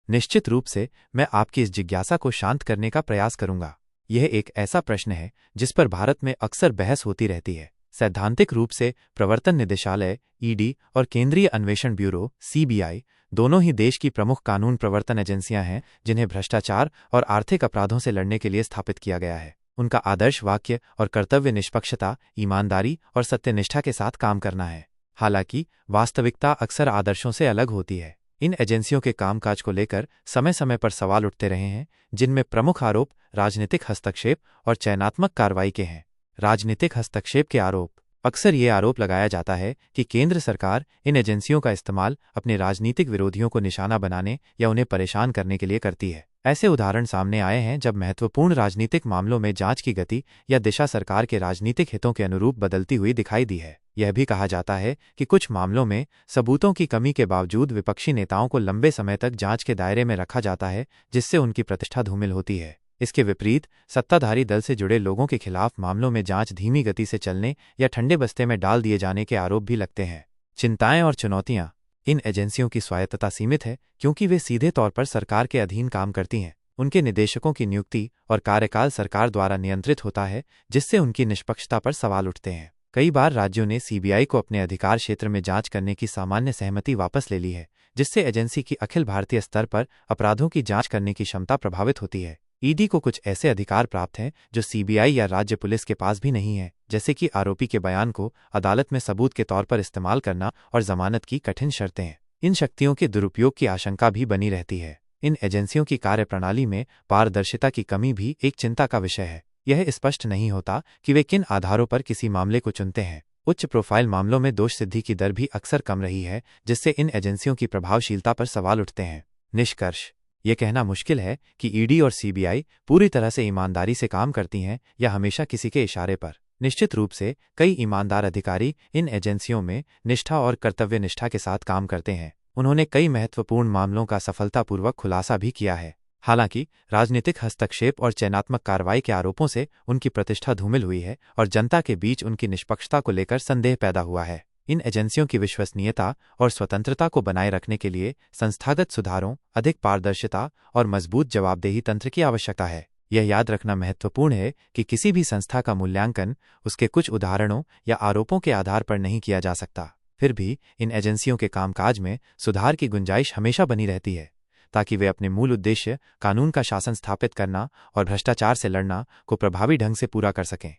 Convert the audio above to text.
निश्चित रूप से मैं आपकी इस जिज्ञासा को शांत करने का प्रयास करूंगा। यह एक ऐसा प्रश्न है जिस पर भारत में अक्सर बहस होती रहती है। सैद्धांतिक रूप से प्रवर्तन निदेशालय ईडी और केंद्रीय अन्वेषण ब्यूरो सीबीआई दोनों ही देश की प्रमुख कानून प्रवर्तन एजेंसियां हैं जिन्हें भ्रष्टाचार और आर्थिक अपराधों से लड़ने के लिए स्थापित किया गया है। उनका आदर्श वाक्य और कर्तव्य निष्पक्षता, ईमानदारी और सत्यनिष्ठा के साथ काम करना है। हालांकि वास्तविकता अक्सर आदर्शों से अलग होती है। इन एजेंसियों के कामकाज को लेकर समय समय पर सवाल उठते रहे हैं, जिनमें प्रमुख आरोप राजनीतिक हस्तक्षेप और चयनात्मक कार्रवाई के हैं। राजनीतिक हस्तक्षेप के आरोप। अक्सर ये आरोप लगाया जाता है कि केंद्र सरकार इन एजेंसियों का इस्तेमाल अपने राजनीतिक विरोधियों को निशाना बनाने या उन्हें परेशान करने के लिए करती है। ऐसे उदाहरण सामने आए हैं जब महत्वपूर्ण राजनीतिक मामलों में जांच की गति या दिशा सरकार के राजनीतिक हितों के अनुरूप बदलती हुई दिखाई दी है। यह भी कहा जाता है कि कुछ मामलों में सबूतों की कमी के बावजूद विपक्षी नेताओं को लंबे समय तक जांच के दायरे में रखा जाता है, जिससे उनकी प्रतिष्ठा धूमिल होती है। इसके विपरीत सत्ताधारी दल से जुड़े लोगों के खिलाफ मामलों में जांच धीमी गति से चलने या ठंडे बस्ते में डाल दिए जाने के आरोप भी लगते हैं। चिंताएं और चुनौतियां। इन एजेंसियों की स्वायत्तता सीमित है क्योंकि वे सीधे तौर पर सरकार के अधीन काम करती हैं। उनके निदेशकों की नियुक्ति और कार्यकाल सरकार द्वारा नियंत्रित होता है, जिससे उनकी निष्पक्षता पर सवाल उठते हैं। कई बार राज्यों ने सीबीआई को अपने अधिकार क्षेत्र में जांच करने की सामान्य सहमति वापस ले ली है, जिससे एजेंसी की अखिल भारतीय स्तर पर अपराधों की जांच करने की क्षमता प्रभावित होती है। ईडी को कुछ ऐसे अधिकार प्राप्त हैं जो सीबीआई या राज्य पुलिस के पास भी नहीं है, जैसे कि आरोपी के बयान को अदालत में सबूत के तौर पर इस्तेमाल करना और जमानत की कठिन शर्तें। इन शक्तियों के दुरुपयोग की आशंका भी बनी रहती है। इन एजेंसियों की कार्यप्रणाली में पारदर्शिता की कमी भी एक चिंता का विषय है। यह स्पष्ट नहीं होता कि वे किन आधारों पर किसी मामले को चुनते हैं। उच्च प्रोफाइल मामलों में दोष सिद्धि की दर भी अक्सर कम रही है, जिससे इन एजेंसियों की प्रभावशीलता पर सवाल उठते हैं। निष्कर्ष। यह कहना मुश्किल है कि ईडी और सीबीआई पूरी तरह से ईमानदारी से काम करती हैं या हमेशा किसी के इशारे पर। निश्चित रूप से कई ईमानदार अधिकारी इन एजेंसियों में निष्ठा और कर्तव्यनिष्ठा के साथ काम करते हैं। उन्होंने कई महत्वपूर्ण मामलों का सफलतापूर्वक खुलासा भी किया है। हालांकि राजनीतिक हस्तक्षेप और चयनात्मक कार्रवाई के आरोपों से उनकी प्रतिष्ठा धूमिल हुई है और जनता के बीच उनकी निष्पक्षता को लेकर संदेह पैदा हुआ है। इन एजेंसियों की विश्वसनीयता और स्वतंत्रता को बनाए रखने के लिए संस्थागत सुधारों, अधिक पारदर्शिता और मजबूत जवाबदेही तंत्र की आवश्यकता है। यह याद रखना महत्वपूर्ण है कि किसी भी संस्था का मूल्यांकन उसके कुछ उदाहरणों या आरोपों के आधार पर नहीं किया जा सकता। फिर भी इन एजेंसियों के कामकाज में सुधार की गुंजाइश हमेशा बनी रहती है, ताकि वे अपने मूल उद्देश्य कानून का शासन स्थापित करना और भ्रष्टाचार से लड़ना को प्रभावी ढंग से पूरा कर सकें।